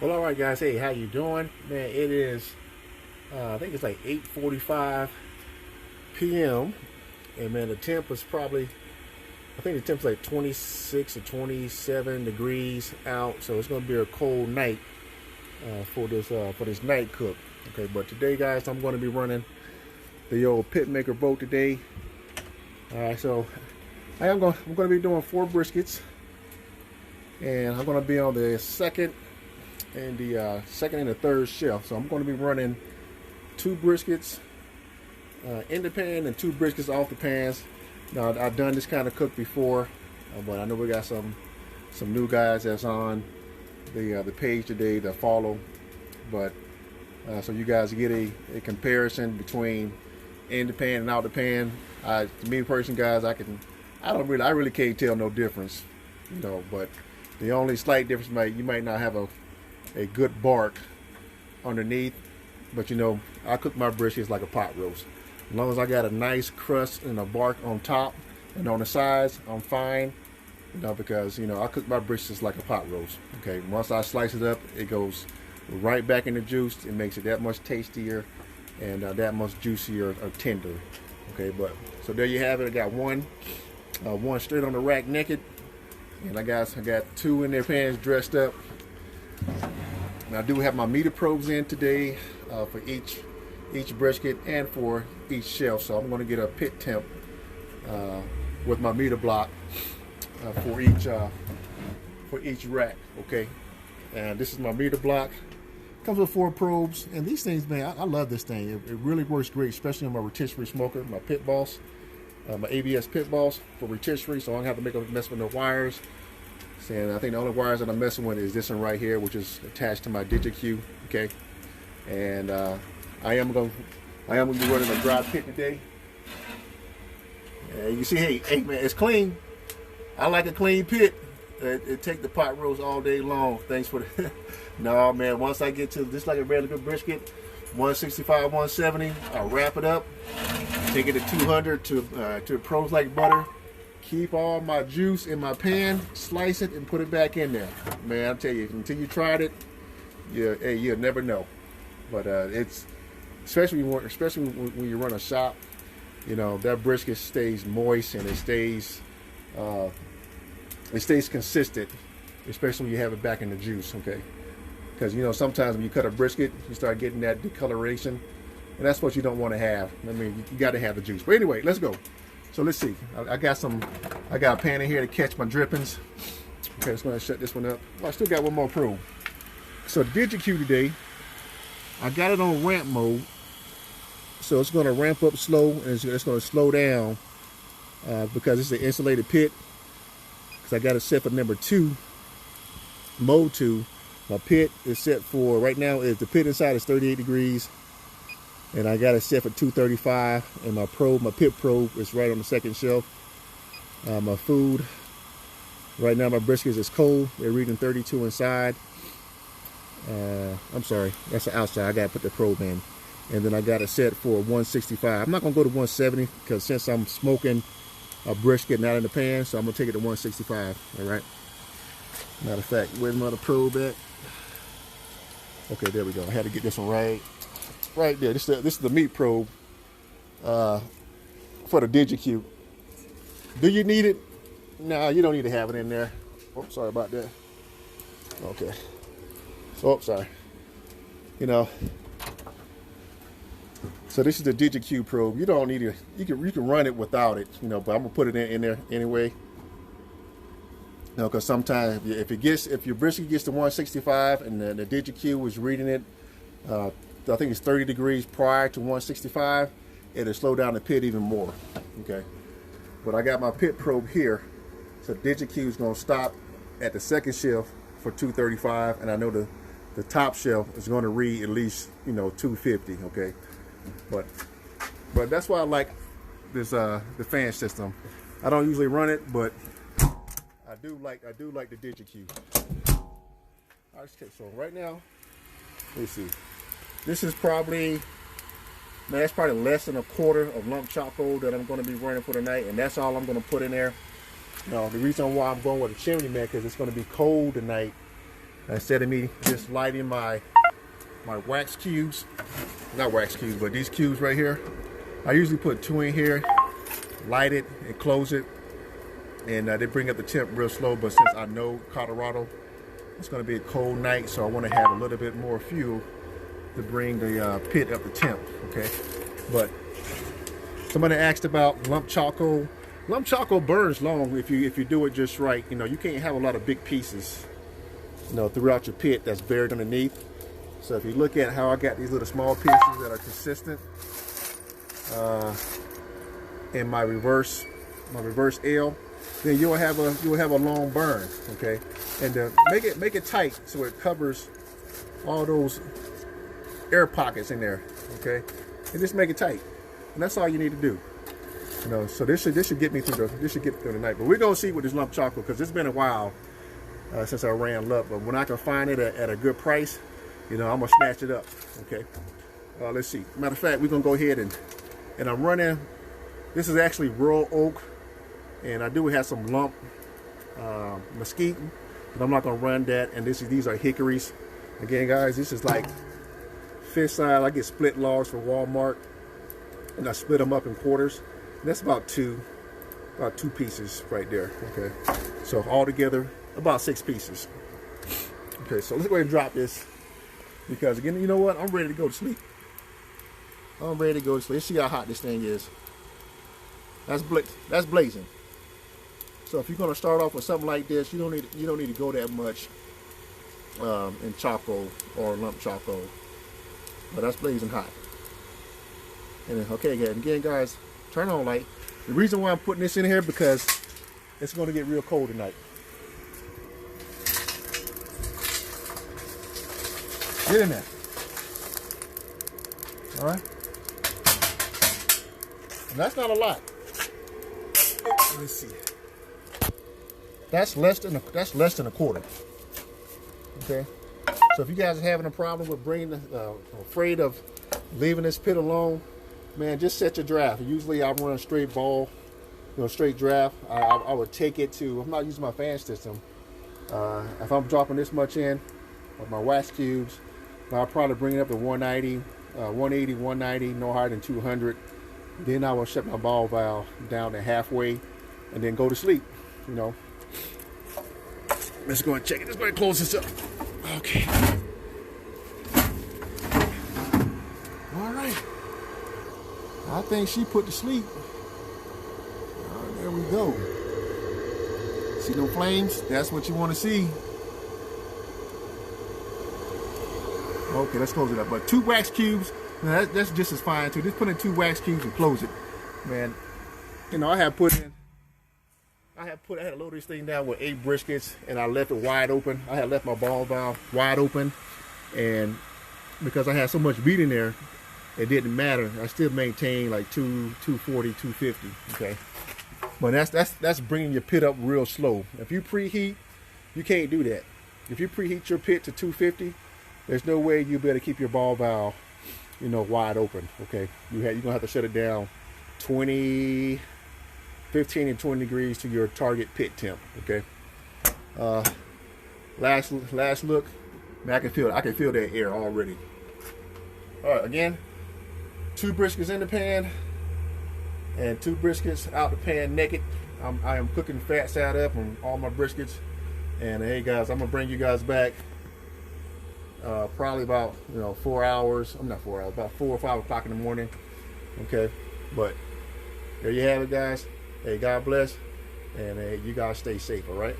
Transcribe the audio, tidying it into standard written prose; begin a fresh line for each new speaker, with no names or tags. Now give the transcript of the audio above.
Well, all right, guys. Hey, how you doing? Man, it is. I think it's like 8:45 p.m. And man, the temp is probably. I think the temp's like 26 or 27 degrees out, so it's gonna be a cold night for this night cook. Okay, but today, guys, I'm gonna be running the old Pitmaker Vault today. All right, so I'm gonna be doing 4 briskets, and I'm gonna be on the second and the third shelf. So I'm going to be running 2 briskets in the pan and 2 briskets off the pans. Now I've done this kind of cook before, but I know we got some new guys that's on the page today to follow. But so you guys get a comparison between in the pan and out the pan. Me person, guys, I really can't tell no difference, But the only slight difference you might not have a good bark underneath, but I cook my briskets like a pot roast. As long as I got a nice crust and a bark on top and on the sides, I'm fine. Because I cook my briskets like a pot roast. Okay, once I slice it up, it goes right back in the juice. It makes it that much tastier and that much juicier or tender. Okay, but so there you have it. I got one straight on the rack naked, and I got 2 in their pans dressed up. And I do have my meter probes in today for each brisket and for each shelf. So I'm going to get a pit temp with my meter block for each rack. Okay, and this is my meter block. Comes with 4 probes, and these things, man, I love this thing. It really works great, especially on my rotisserie smoker, my Pit Boss, my ABS Pit Boss for rotisserie. So I don't have to make a mess with no wires. And I think the only wires that I'm messing with is this one right here, which is attached to my DigiQ. Okay, and I am gonna be running a dry pit today. You see, hey man, it's clean. I like a clean pit. It take the pot roast all day long. Thanks for the. No man, once I get to just like a regular good brisket, 165, 170, I wrap it up, take it to 200 to pros like butter. Keep all my juice in my pan, slice it, and put it back in there. Man, I tell you, until you tried it, you'll never know. But it's especially when you run a shop, that brisket stays moist and it stays consistent, especially when you have it back in the juice. Okay, because sometimes when you cut a brisket, you start getting that discoloration, and that's what you don't want to have. I mean, you got to have the juice. But anyway, let's go. So let's see. I got a pan in here to catch my drippings. Okay, just gonna shut this one up. Oh, I still got one more probe. So DigiQ today, I got it on ramp mode. So it's gonna ramp up slow and it's gonna slow down because it's an insulated pit. Because I got it set for number 2, mode 2. My pit is set for right now. The pit inside is 38 degrees. And I got it set for 235, and my pit probe is right on the second shelf. My food, right now my briskets is cold. They're reading 32 inside. I'm sorry, that's the outside. I gotta put the probe in. And then I got it set for 165. I'm not gonna go to 170 because since I'm smoking a brisket not in the pan, so I'm gonna take it to 165. All right. Matter of fact, where's my other probe at? Okay, there we go. I had to get this one right there. This is the meat probe for the DigiQ. Do you need it? No, you don't need to have it in there. Oh, sorry about that. Okay. Oh, sorry. So this is the DigiQ probe. You don't need it. You can run it without it. But I'm gonna put it in there anyway. Because sometimes if your brisket gets to 165 and the DigiQ is reading it. I think it's 30 degrees prior to 165, it'll slow down the pit even more. Okay, but I got my pit probe here, so DigiQ is going to stop at the second shelf for 235, and I know the top shelf is going to read at least 250. Okay, but that's why I like this the fan system. I don't usually run it, but I do like the DigiQ. All right, so right now, let's see. This is probably less than a quarter of lump choco that I'm going to be running for tonight, and that's all I'm going to put in there. The reason why I'm going with a chimney, man, because it's going to be cold tonight, instead of me just lighting my wax cubes, not wax cubes, but these cubes right here. I usually put 2 in here, light it and close it, and they bring up the temp real slow. But since I know Colorado, it's going to be a cold night, so I want to have a little bit more fuel to bring the pit up the temp. Okay, but somebody asked about lump charcoal. Lump charcoal burns long if you do it just right. You know, you can't have a lot of big pieces, you know, throughout your pit that's buried underneath. So if you look at how I got these little small pieces that are consistent in my reverse L, then you'll have a long burn. Okay, and make it tight so it covers all those air pockets in there. Okay, and just make it tight, and that's all you need to do. You know, so this should get me through the night. But we're gonna see with this lump charcoal, because it's been a while since I ran lump. But when I can find it at a good price, you know, I'm gonna snatch it up. Okay, let's see. Matter of fact, we're gonna go ahead and I'm running. This is actually raw oak, and I do have some lump mesquite, but I'm not gonna run that. And these are hickories. Again, guys, this is like fish size. I get split logs from Walmart, and I split them up in quarters. And that's about two pieces right there. Okay, so all together about 6 pieces. Okay, so let's go ahead and drop this, because again, you know what? I'm ready to go to sleep. I'm ready to go to sleep. Let's see how hot this thing is. That's blazing. So if you're gonna start off with something like this, you don't need to go that much in charcoal or lump charcoal. But that's blazing hot. And then, okay, again, guys, turn on light. The reason why I'm putting this in here, because it's going to get real cold tonight. Get in there. All right. And that's not a lot. Let me see. That's less than a quarter. Okay. So if you guys are having a problem with afraid of leaving this pit alone, man, just set your draft. Usually I run a straight ball, you know, straight draft. I would take it to, I'm not using my fan system. If I'm dropping this much in with my wax cubes, I'll probably bring it up to 190, 180, 190, no higher than 200. Then I will shut my ball valve down to halfway and then go to sleep, you know. Let's go and check it. Let's go and close this up. Okay. All right. I think she put to sleep. There we go. See them flames? That's what you want to see. Okay, let's close it up. But 2 wax cubes, that's just as fine too. Just put in 2 wax cubes and close it. Man, you know, I had to load this thing down with 8 briskets, and I left it wide open. I had left my ball valve wide open, and because I had so much beat in there, it didn't matter. I still maintained like 240, 250. Okay, but that's bringing your pit up real slow. If you preheat, you can't do that. If you preheat your pit to 250, there's no way you'll be able to keep your ball valve, you know, wide open. Okay, you're gonna have to shut it down 15 and 20 degrees to your target pit temp. Okay. Last look. Man, I can feel that air already. All right, again, 2 briskets in the pan and 2 briskets out the pan naked. I am cooking fat side up on all my briskets. And hey guys, I'm gonna bring you guys back probably about 4 hours. Not 4 hours, about 4 or 5 o'clock in the morning. Okay, but there you have it, guys. Hey, God bless, and you guys stay safe, all right?